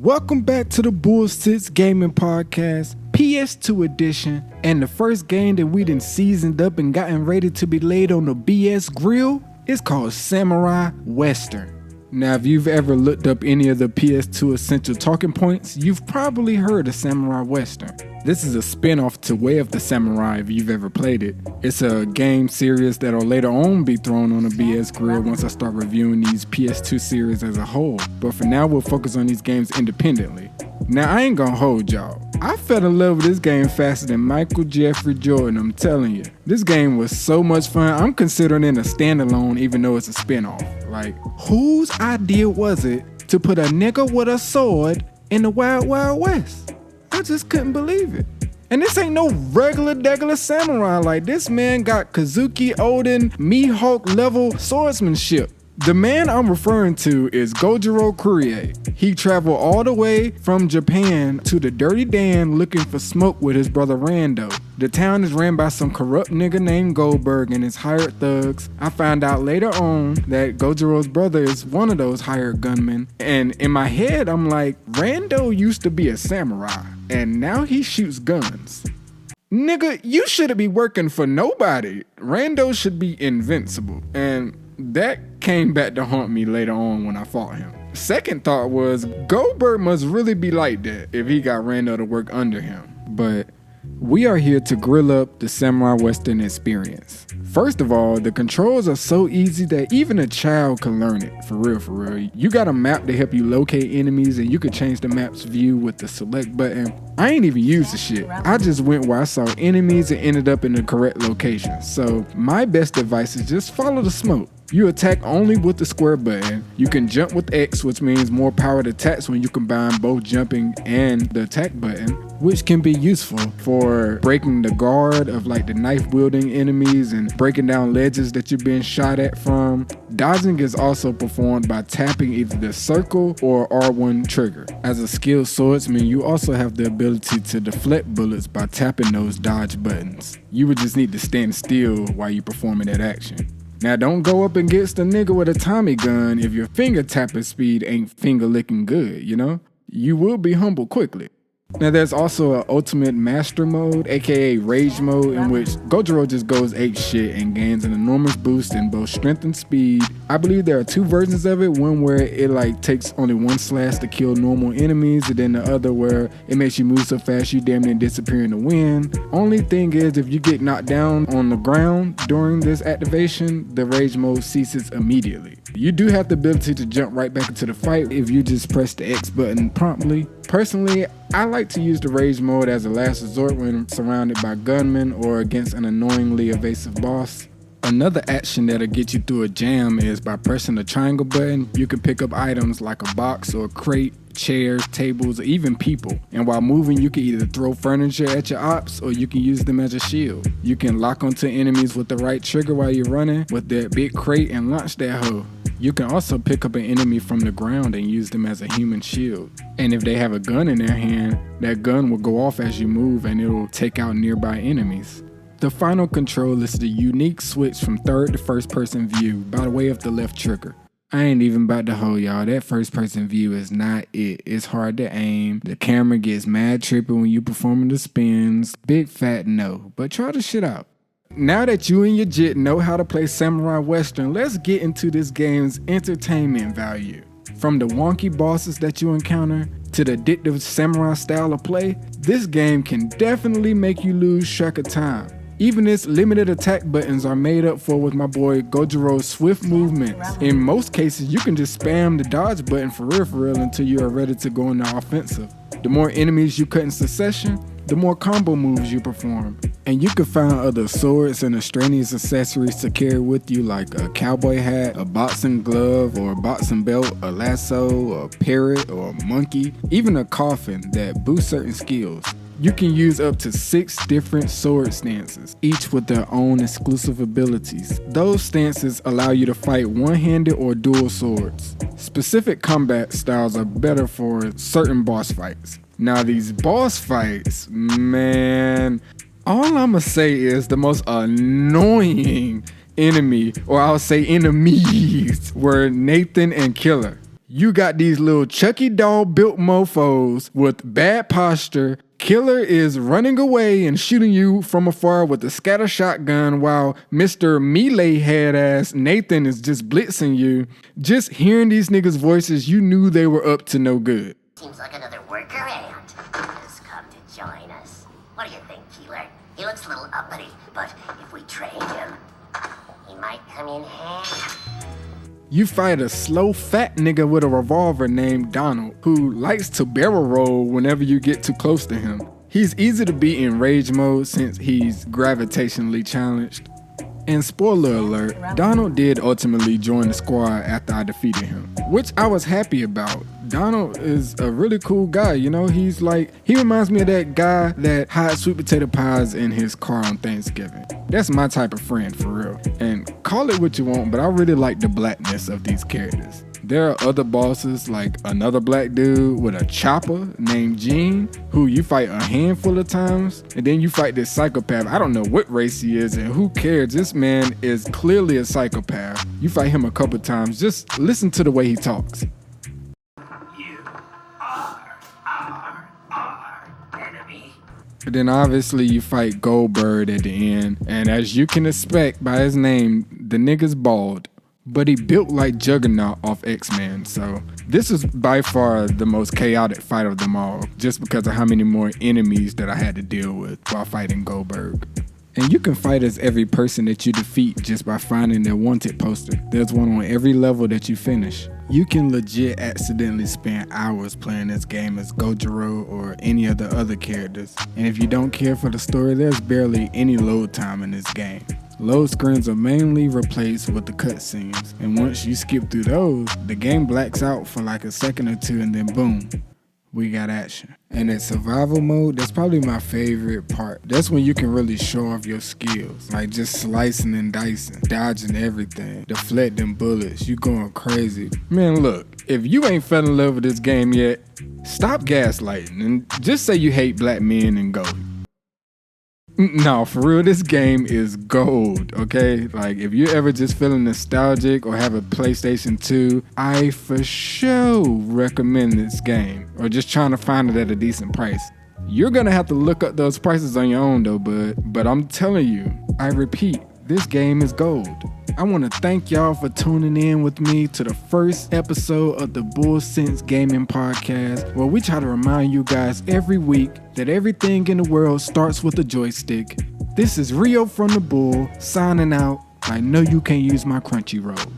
Welcome back to the Bull Sits Gaming Podcast, ps2 edition, and the first game that we done seasoned up and gotten ready to be laid on the BS grill is called Samurai Western. Now, if you've ever looked up any of the PS2 essential talking points, you've probably heard of Samurai Western. This is a spin-off to Way of the Samurai if you've ever played it. It's a game series that'll later on be thrown on a BS grill once I start reviewing these PS2 series as a whole. But for now, we'll focus on these games independently. Now, I ain't gonna hold y'all. I fell in love with this game faster than Michael Jeffrey Jordan, I'm telling you. This game was so much fun, I'm considering it a standalone even though it's a spin-off. Like, whose idea was it to put a nigga with a sword in the Wild Wild West? I just couldn't believe it. And this ain't no regular samurai. Like, this man got Kazuki Oden Mihawk level swordsmanship. The man I'm referring to is Gojiro Kurie. He traveled all the way from Japan to the Dirty Dan looking for smoke with his brother Rando. The town is ran by some corrupt nigga named Goldberg and his hired thugs. I found out later on that Gojiro's brother is one of those hired gunmen. And in my head, I'm like, Rando used to be a samurai and now he shoots guns. Nigga, you shouldn't be working for nobody. Rando should be invincible. And that came back to haunt me later on when I fought him. Second thought was, Goldberg must really be like that if he got Rando to work under him. But we are here to grill up the Samurai Western experience. First of all, the controls are so easy that even a child can learn it, for real. You got a map to help you locate enemies and you can change the map's view with the select button. I ain't even used the shit. I just went where I saw enemies and ended up in the correct location. So my best advice is just follow the smoke. You attack only with the square button. You can jump with X, which means more powered attacks when you combine both jumping and the attack button, which can be useful for breaking the guard of like the knife wielding enemies and breaking down ledges that you're being shot at from. Dodging is also performed by tapping either the circle or R1 trigger. As a skilled swordsman, you also have the ability to deflect bullets by tapping those dodge buttons. You would just need to stand still while you're performing that action. Now, don't go up against a nigga with a Tommy gun if your finger tapping speed ain't finger licking good, you know? You will be humbled quickly. Now, there's also an ultimate master mode, aka rage mode, in which Gojiro just goes ape shit and gains an enormous boost in both strength and speed. I believe there are two versions of it, one where it like takes only one slash to kill normal enemies, and then the other where it makes you move so fast you damn near disappear in the wind. Only thing is, if you get knocked down on the ground during this activation, the rage mode ceases immediately. You do have the ability to jump right back into the fight if you just press the X button promptly. Personally, I like to use the rage mode as a last resort when surrounded by gunmen or against an annoyingly evasive boss. Another action that'll get you through a jam is by pressing the triangle button. You can pick up items like a box or a crate, chairs, tables, or even people. And while moving, you can either throw furniture at your ops or you can use them as a shield. You can lock onto enemies with the right trigger while you're running with that big crate and launch that hoe. You can also pick up an enemy from the ground and use them as a human shield. And if they have a gun in their hand, that gun will go off as you move and it'll take out nearby enemies. The final control is the unique switch from third to first person view by way of the left trigger. I ain't even about to hold y'all, that first person view is not it. It's hard to aim, the camera gets mad trippy when you performing the spins. Big fat no, but try the shit out. Now that you and your jit know how to play Samurai Western, let's get into this game's entertainment value. From the wonky bosses that you encounter to the addictive samurai style of play, this game can definitely make you lose track of time. Even its limited attack buttons are made up for with my boy Gojiro's swift movements. In most cases, you can just spam the dodge button for real until you are ready to go into offensive. The more enemies you cut in succession, the more combo moves you perform. And you can find other swords and extraneous accessories to carry with you like a cowboy hat, a boxing glove or a boxing belt, a lasso, a parrot or a monkey, even a coffin that boosts certain skills. You can use up to 6 different sword stances, each with their own exclusive abilities. Those stances allow you to fight one-handed or dual swords. Specific combat styles are better for certain boss fights. Now these boss fights, man, all I'ma say is the most annoying enemy, or I'll say enemies, were Nathan and Killer. You got these little Chucky doll built mofos with bad posture. Killer is running away and shooting you from afar with a scatter shotgun while Mr. Melee head ass Nathan is just blitzing you. Just hearing these niggas' voices, you knew they were up to no good. Seems like another worker ant has come to join us. What do you think, Keeler? He looks a little uppity, but if we trade him, he might come in handy. You fight a slow fat nigga with a revolver named Donald, who likes to barrel roll whenever you get too close to him. He's easy to beat in rage mode since he's gravitationally challenged. And spoiler alert, Donald did ultimately join the squad after I defeated him, which I was happy about. Donald is a really cool guy, you know, he reminds me of that guy that hides sweet potato pies in his car on Thanksgiving. That's my type of friend, for real. And call it what you want, but I really like the blackness of these characters. There are other bosses like another black dude with a chopper named Gene, who you fight a handful of times, and then you fight this psychopath. I don't know what race he is and who cares. This man is clearly a psychopath. You fight him a couple times, just listen to the way he talks. You are our enemy. But then obviously you fight Goldberg at the end, and as you can expect by his name, the nigga's bald. But he built like Juggernaut off X-Men, so this is by far the most chaotic fight of them all, just because of how many more enemies that I had to deal with while fighting Goldberg. And you can fight as every person that you defeat just by finding their wanted poster. There's one on every level that you finish. You can legit accidentally spend hours playing this game as Gojiro or any of the other characters. And if you don't care for the story, there's barely any load time in this game. Load screens are mainly replaced with the cutscenes, and once you skip through those, the game blacks out for like a second or two and then boom, we got action. And in survival mode, that's probably my favorite part. That's when you can really show off your skills, like just slicing and dicing, dodging everything, deflecting bullets, you going crazy. Man, look, if you ain't fell in love with this game yet, stop gaslighting and just say you hate black men and go. No, for real, this game is gold, okay? Like, if you're ever just feeling nostalgic or have a PlayStation 2, I for sure recommend this game. Or just trying to find it at a decent price. You're gonna have to look up those prices on your own though, but I'm telling you, I repeat, this game is gold. I want to thank y'all for tuning in with me to the first episode of the Bull Sense Gaming Podcast, where we try to remind you guys every week that everything in the world starts with a joystick. This is Rio from the Bull, signing out. I know you can't use my Crunchyroll.